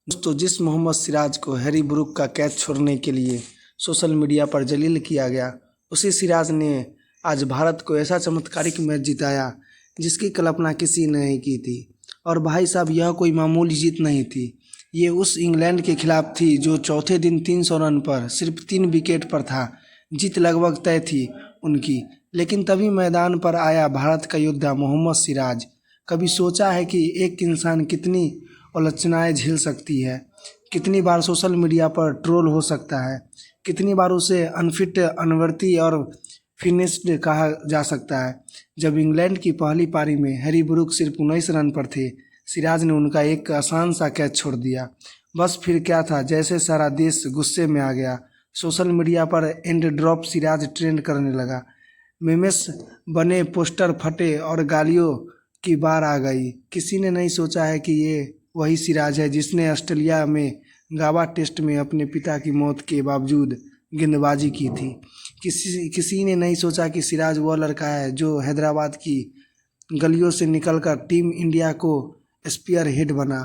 दोस्तों, जिस मोहम्मद सिराज को हैरी ब्रूक का कैच छोड़ने के लिए सोशल मीडिया पर जलील किया गया, उसी सिराज ने आज भारत को ऐसा चमत्कारिक मैच जिताया जिसकी कल्पना किसी ने नहीं की थी। और भाई साहब, यह कोई मामूली जीत नहीं थी। ये उस इंग्लैंड के खिलाफ थी जो चौथे दिन 300 रन पर सिर्फ 3 विकेट पर था। जीत लगभग तय थी उनकी, लेकिन तभी मैदान पर आया भारत का योद्धा मोहम्मद सिराज। कभी सोचा है कि एक इंसान कितनी आलोचनाएं झेल सकती है, कितनी बार सोशल मीडिया पर ट्रोल हो सकता है, कितनी बार उसे अनफिट, अनवर्ती और फिनिश्ड कहा जा सकता है। जब इंग्लैंड की पहली पारी में हैरी ब्रूक सिर्फ 19 रन पर थे, सिराज ने उनका एक आसान सा कैच छोड़ दिया। बस फिर क्या था, जैसे सारा देश गुस्से में आ गया। सोशल मीडिया पर एंड ड्रॉप सिराज ट्रेंड करने लगा। मीम्स बने, पोस्टर फटे और गालियों की बार आ गई। किसी ने नहीं सोचा है कि ये वही सिराज है जिसने ऑस्ट्रेलिया में गावा टेस्ट में अपने पिता की मौत के बावजूद गेंदबाजी की थी। किसी ने नहीं सोचा कि सिराज वह लड़का है जो हैदराबाद की गलियों से निकलकर टीम इंडिया को स्पीयर हेड बना।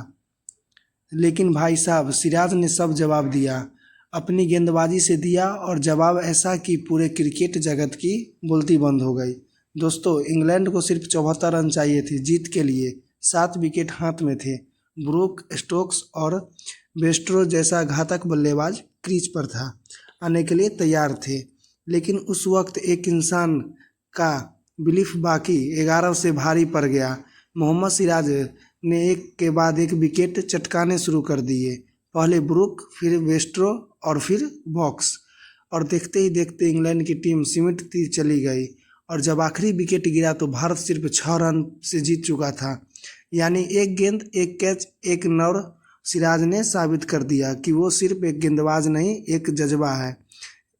लेकिन भाई साहब, सिराज ने सब जवाब दिया, अपनी गेंदबाजी से दिया, और जवाब ऐसा कि पूरे क्रिकेट जगत की बोलती बंद हो गई। दोस्तों, इंग्लैंड को सिर्फ 74 रन चाहिए थे जीत के लिए। 7 विकेट हाथ में थे। ब्रूक, स्टोक्स और बेस्ट्रो जैसा घातक बल्लेबाज क्रीज पर था, आने के लिए तैयार थे। लेकिन उस वक्त एक इंसान का बिलीफ बाकी 11 से भारी पड़ गया। मोहम्मद सिराज ने एक के बाद एक विकेट चटकाने शुरू कर दिए। पहले ब्रूक, फिर बेस्ट्रो और फिर बॉक्स। और देखते ही देखते इंग्लैंड की टीम सिमटती चली गई। और जब आखिरी विकेट गिरा तो भारत सिर्फ 6 रन से जीत चुका था। यानी एक गेंद, एक कैच, एक नौ। सिराज ने साबित कर दिया कि वो सिर्फ एक गेंदबाज नहीं, एक जज्बा है।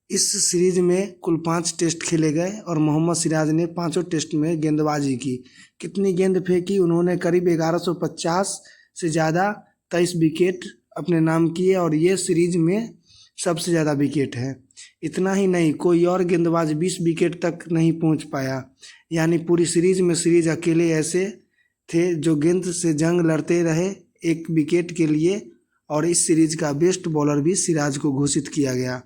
इस सीरीज में कुल 5 टेस्ट खेले गए और मोहम्मद सिराज ने 5 टेस्ट में गेंदबाजी की। कितनी गेंद फेंकी उन्होंने? करीब 1150 से ज़्यादा, 23 विकेट अपने नाम किए, और ये सीरीज में सबसे ज़्यादा विकेट है। इतना ही नहीं, कोई और गेंदबाज 20 विकेट तक नहीं पहुंच पाया। यानी पूरी सीरीज में सिराज अकेले ऐसे थे जो गेंद से जंग लड़ते रहे एक विकेट के लिए। और इस सीरीज का बेस्ट बॉलर भी सिराज को घोषित किया गया।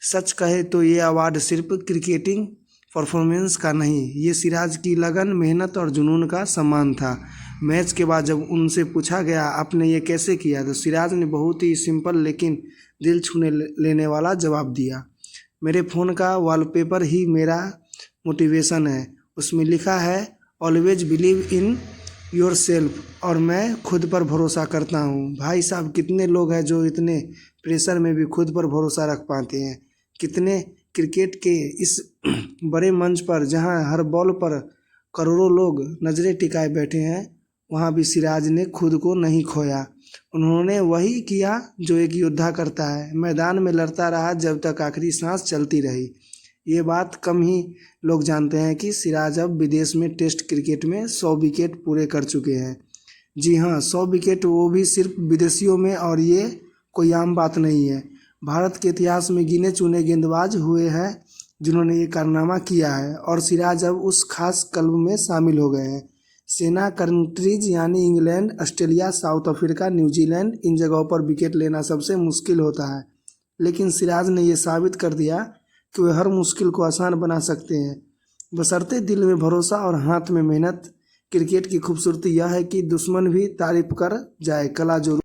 सच कहे तो ये अवार्ड सिर्फ क्रिकेटिंग परफॉर्मेंस का नहीं, ये सिराज की लगन, मेहनत और जुनून का सम्मान था। मैच के बाद जब उनसे पूछा गया आपने ये कैसे किया, तो सिराज ने बहुत ही सिंपल लेकिन दिल छूने लेने वाला जवाब दिया, मेरे फ़ोन का वॉलपेपर ही मेरा मोटिवेशन है। उसमें लिखा है always believe in your self, और मैं खुद पर भरोसा करता हूँ। भाई साहब, कितने लोग हैं जो इतने प्रेशर में भी खुद पर भरोसा रख पाते हैं? कितने क्रिकेट के इस बड़े मंच पर, जहाँ हर बॉल पर करोड़ों लोग नज़रें टिकाए बैठे हैं, वहाँ भी सिराज ने खुद को नहीं खोया। उन्होंने वही किया जो एक योद्धा करता है, मैदान में लड़ता रहा जब तक आखिरी सांस चलती रही। ये बात कम ही लोग जानते हैं कि सिराज अब विदेश में टेस्ट क्रिकेट में 100 विकेट पूरे कर चुके हैं। जी हाँ, 100 विकेट, वो भी सिर्फ विदेशियों में, और ये कोई आम बात नहीं है। भारत के इतिहास में गिने चुने गेंदबाज हुए हैं जिन्होंने ये कारनामा किया है, और सिराज अब उस खास क्लब में शामिल हो गए हैं। सेना कंट्रीज यानी England, Australia, south Africa, New Zealand, इन जगहों पर विकेट लेना सबसे मुश्किल होता है। लेकिन सिराज ने ये साबित कर दिया कि वे हर मुश्किल को आसान बना सकते हैं, बशर्ते दिल में भरोसा और हाथ में मेहनत। क्रिकेट की खूबसूरती यह है कि दुश्मन भी तारीफ कर जाए, कला जो